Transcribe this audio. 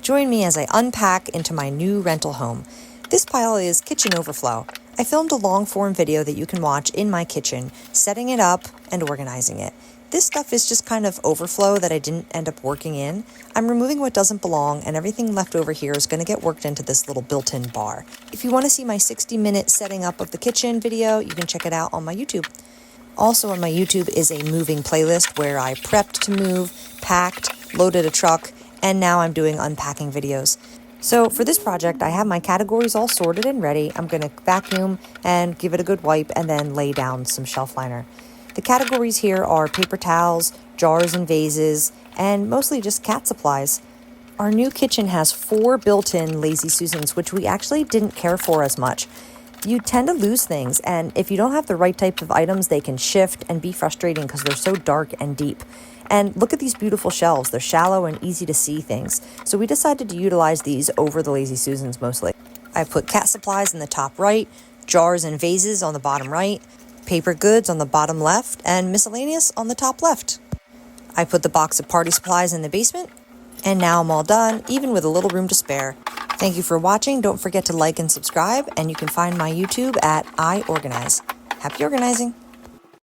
Join me as I unpack into my new rental home. This pile is kitchen overflow. I filmed a long-form video that you can watch in my kitchen, setting it up and organizing it. This stuff is just kind of overflow that I didn't end up working in. I'm removing what doesn't belong, and everything left over here is going to get worked into this little built-in bar. If you want to see my 60-minute setting up of the kitchen video, you can check it out on my YouTube. Also on my YouTube is a moving playlist where I prepped to move, packed, loaded a truck, and now I'm doing unpacking videos. So for this project, I have my categories all sorted and ready. I'm going to vacuum and give it a good wipe and then lay down some shelf liner. The categories here are paper towels, jars and vases, and mostly just cat supplies. Our new kitchen has 4 built-in Lazy Susans, which we actually didn't care for as much. You tend to lose things, and if you don't have the right type of items, they can shift and be frustrating because they're so dark and deep. And look at these beautiful shelves. They're shallow and easy to see things. So we decided to utilize these over the Lazy Susans mostly. I put cat supplies in the top right, jars and vases on the bottom right, paper goods on the bottom left, and miscellaneous on the top left. I put the box of party supplies in the basement, and now I'm all done, even with a little room to spare. Thank you for watching. Don't forget to like and subscribe, and you can find my YouTube at iOrganize. Happy organizing!